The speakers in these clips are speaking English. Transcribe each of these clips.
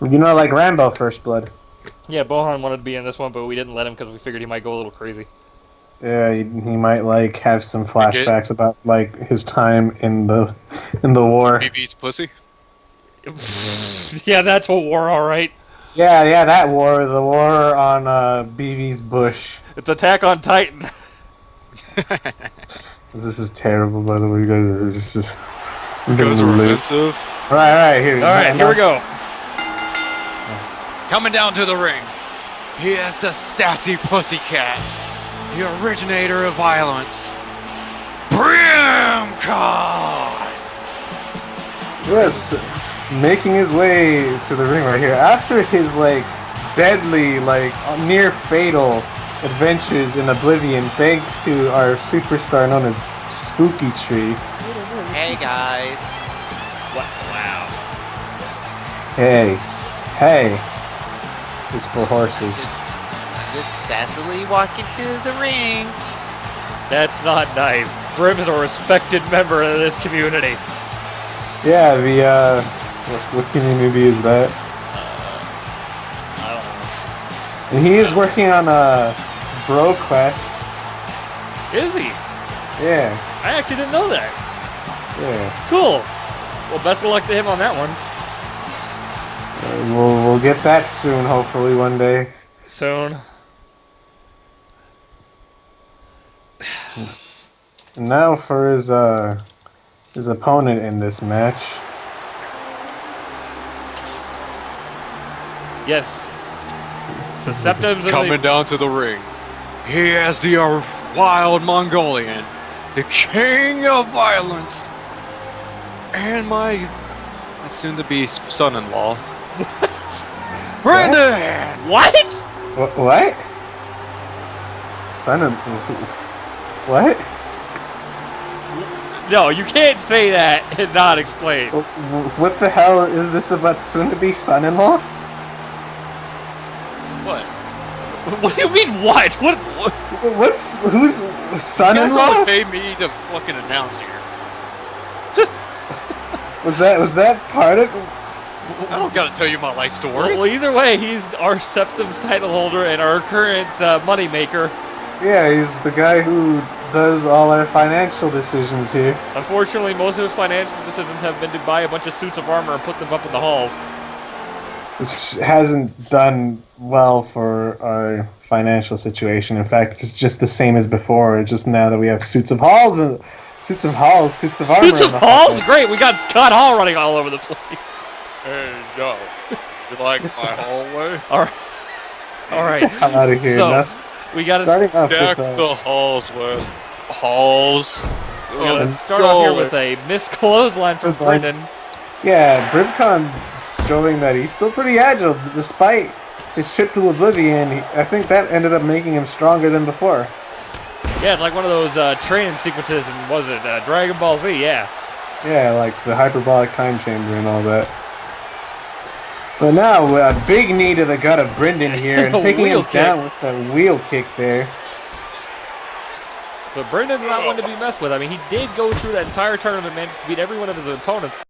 You know, like Rambo First Blood. Yeah, Bohan wanted to be in this one, but we didn't let him because we figured he might go a little crazy. Yeah, he might like have some I get flashbacks about like his time in the in war. BB's pussy. Yeah, that's a war, all right. Yeah, that war, the war on BB's bush. It's Attack on Titan. This is terrible, by the way, you guys. It's just Because we're offensive. All right, here. All right, here we go. Coming down to the ring, he is the sassy pussycat, the originator of violence, Brimcon! Yes, making his way to the ring right here after his like deadly, like near fatal adventures in Oblivion, thanks to our superstar known as Spooky Tree. Hey guys. What? Wow. Hey, it's for horses. Just sassily walking to the ring. That's not nice. Brim is a respected member of this community. Yeah, the what community is that? I don't know. And he is working on a Bro Quest. Is he? Yeah, I actually didn't know that. yeah. Cool. Well, best of luck to him on that one. We'll get that soon, hopefully one day. Soon. And now for his opponent in this match. Yes. Susceptibles Coming down to the ring, he is the wild Mongolian, the king of violence, and my soon-to-be son-in-law, Brendan! What? What? Son of what? No, you can't say that and not explain. What the hell is this about soon-to-be son-in-law? What? What do you mean what? What? Who's You guys son-in-law? don't pay me to fucking announce here. Was that part of? I don't gotta tell you my life story. Well, either way, he's our Septum's title holder and our current money maker. Yeah, he's the guy who does all our financial decisions here. Unfortunately, most of his financial decisions have been to buy a bunch of suits of armor and put them up in the halls. Which hasn't done well for our financial situation. In fact, it's just the same as before. Just now that we have suits of halls and suits of armor. Suits of in the Hall? Great, we got Scott Hall running all over the place. Hey, yo. You like my hallway? Alright. I'm out of here. So, That's we gotta starting off Deck with the halls with halls. We gotta start off here with a missed clothesline from Clothesline. Brendan. yeah, Brimcon showing that he's still pretty agile despite his trip to Oblivion. I think that ended up making him stronger than before. Yeah, it's like one of those training sequences in, was it, Dragon Ball Z? Yeah. Yeah, like the hyperbolic time chamber and all that. But now, a big knee to the gut of Brendan here and taking Wheel him down with a wheel kick there. But Brendan's not one to be messed with. I mean, he did go through that entire tournament, man, beat every one of his opponents. What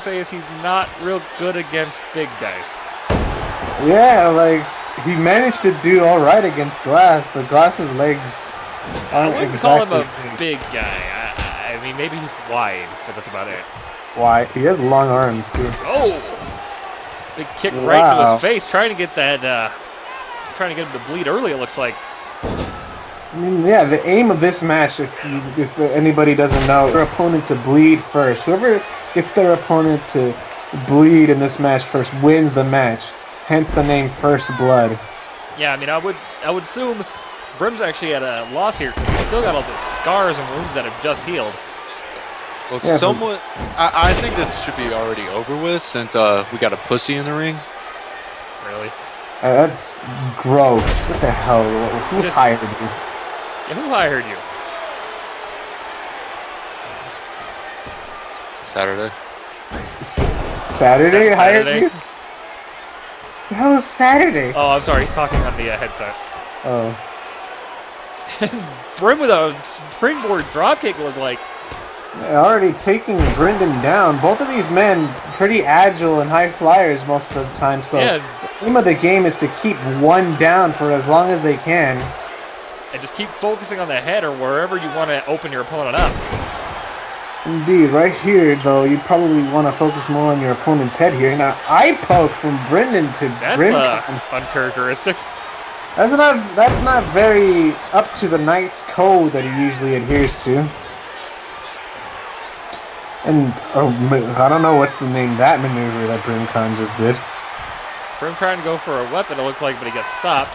I say is he's not real good against big guys. Yeah, like, he managed to do alright against Glass, but Glass's legs I aren't wouldn't call him exactly a big guy. I mean, maybe he's wide, but that's about it. Why? He has long arms, too. Oh! Big kick right to Wow. his face, trying to get that, trying to get him to bleed early, it looks like. I mean, yeah, the aim of this match, if anybody doesn't know, their opponent to bleed first. Whoever gets their opponent to bleed in this match first wins the match. Hence the name First Blood. Yeah, I mean, I would assume Brim's actually at a loss here because he's still got all those scars and wounds that have just healed. Well, Yeah, somewhat. I think this should be already over with since we got a pussy in the ring. Really? That's gross. What the hell? Who Just- hired you? Yeah, who hired you? Saturday. Saturday That's hired Saturday. you? The hell is Saturday? Oh, I'm sorry, he's talking on the headset. Oh. Brim with a springboard dropkick looked like. Already taking Brendan down. Both of these men pretty agile and high flyers most of the time, so Yeah. the aim of the game is to keep one down for as long as they can. And just keep focusing on the head or wherever you want to open your opponent up. Indeed, right here, though, you probably want to focus more on your opponent's head here. Now, eye poke from Brendan to That's Brimcon. uncharacteristic. That's not very up to the Knight's code that he usually adheres to. And I don't know what to name that maneuver that Brimcon just did. Brim trying to go for a weapon, it looks like, but he gets stopped.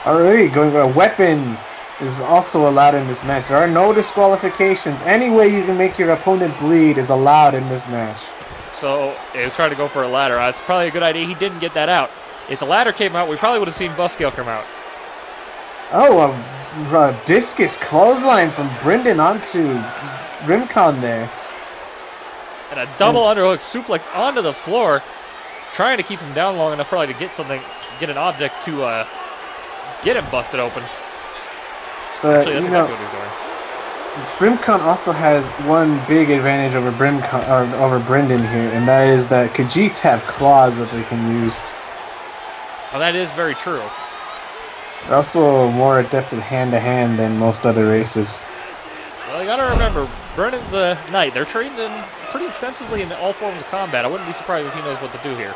Alright, going for a weapon is also allowed in this match. There are no disqualifications. Any way you can make your opponent bleed is allowed in this match. So he was trying to go for a ladder. That's probably a good idea. He didn't get that out. If the ladder came out, we probably would have seen Buskill come out. Oh, a discus clothesline from Brendan onto Rimcon there. And a double underhook suplex onto the floor, trying to keep him down long enough probably to get something, get an object to get him busted open. But, Actually, that's you know, exactly what he's doing. Brimcon also has one big advantage over over Brendan here, and that is that Khajiits have claws that they can use. Oh, that is very true. They're also more adept at hand-to-hand than most other races. Well, you gotta remember, Brennan's a knight. They're trained in pretty extensively in all forms of combat. I wouldn't be surprised if he knows what to do here.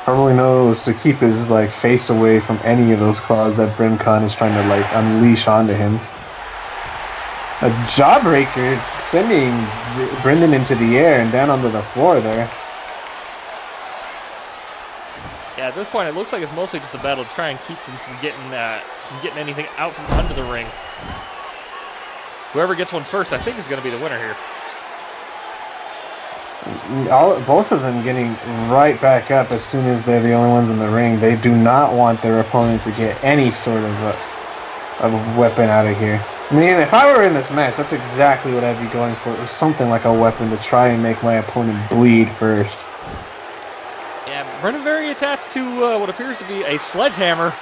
Probably knows to keep his face away from any of those claws that Brimcon is trying to unleash onto him. A jawbreaker sending Brendan into the air and down onto the floor there. Yeah, at this point, it looks like it's mostly just a battle to try and keep them from getting anything out from under the ring. Whoever gets one first, I think, is going to be the winner here. Both of them getting right back up as soon as they're the only ones in the ring. They do not want their opponent to get any sort of a weapon out of here. I mean, if I were in this match, that's exactly what I'd be going for. It was something like a weapon to try and make my opponent bleed first. Yeah, Brennan very attached to what appears to be a sledgehammer.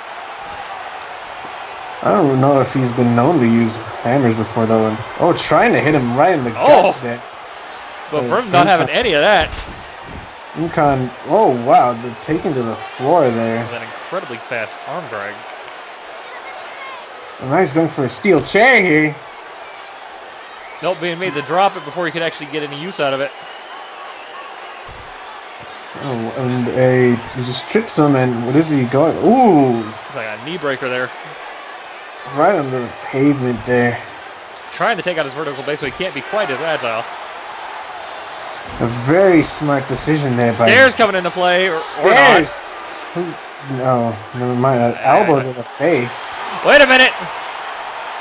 I don't know if he's been known to use hammers before, though. And, trying to hit him right in the gut there. But Brim not having any of that. Brimcon, oh wow, the taken to the floor there. With an incredibly fast arm drag. And now he's going for a steel chair here. Nope, being made to drop it before he could actually get any use out of it. Oh, and he just trips him, and what is he going? Ooh! It's like a knee breaker there. Right under the pavement there. Trying to take out his vertical base so he can't be quite as agile. A very smart decision there by... Stairs coming into play, or Stairs! not. No, never mind. An elbow to the face. Wait a minute!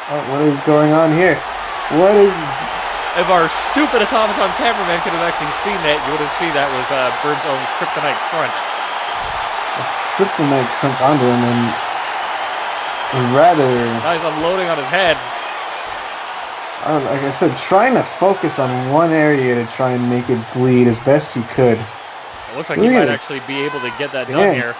Oh, what is going on here? What is... If our stupid automaton cameraman could have actually seen that, you would have seen that with Brim's own kryptonite crunch. Kryptonite crunch onto him, and rather... Now he's unloading on his head. Like I said, trying to focus on one area to try and make it bleed as best he could. It looks like he might actually be able to get that done here.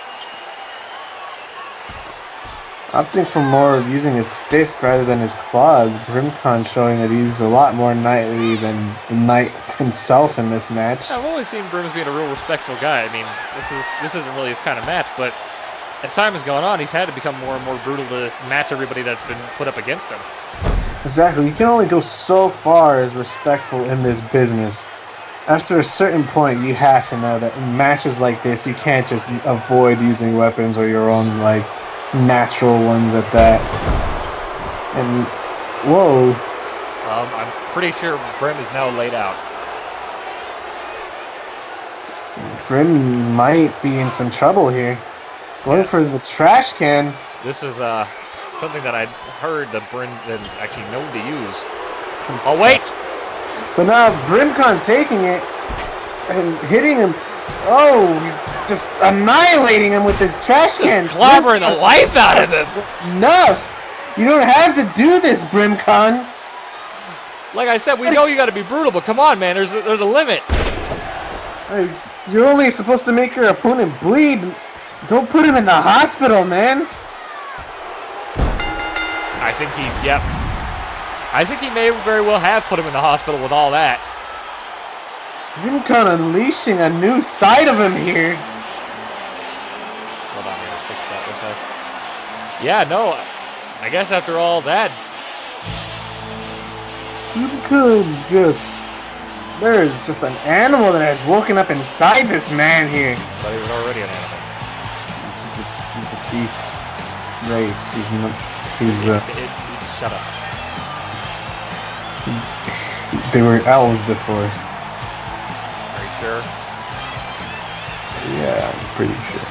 Opting for more of using his fist rather than his claws, Brimcon showing that he's a lot more knightly than the knight himself in this match. I've always seen Brim as being a real respectful guy. I mean, this isn't really his kind of match, but as time has gone on, he's had to become more and more brutal to match everybody that's been put up against him. Exactly. You can only go so far as respectful in this business. After a certain point, you have to know that in matches like this, you can't just avoid using weapons or your own, natural ones at that. And, whoa. I'm pretty sure Brim is now laid out. Brim might be in some trouble here. Going for the trash can. This is something that I'd heard that Brim is actually known to use. Oh, wait! But now Brimcon taking it and hitting him. Oh, he's just annihilating him with his trash can. Clobbering the life out of him. Enough. You don't have to do this, Brimcon. Like I said, we know you got to be brutal, but come on, man. There's a limit. You're only supposed to make your opponent bleed. Don't put him in the hospital, man. I think he's, yep. I think he may very well have put him in the hospital with all that. Dreamcon unleashing a new side of him here. Hold on, here, fix that real fast. Yeah, no, I guess after all that, Dreamcon there's just an animal that has woken up inside this man here. but he was already an animal. He's a beast race. Shut up. They were elves before. Are you sure? Yeah, I'm pretty sure.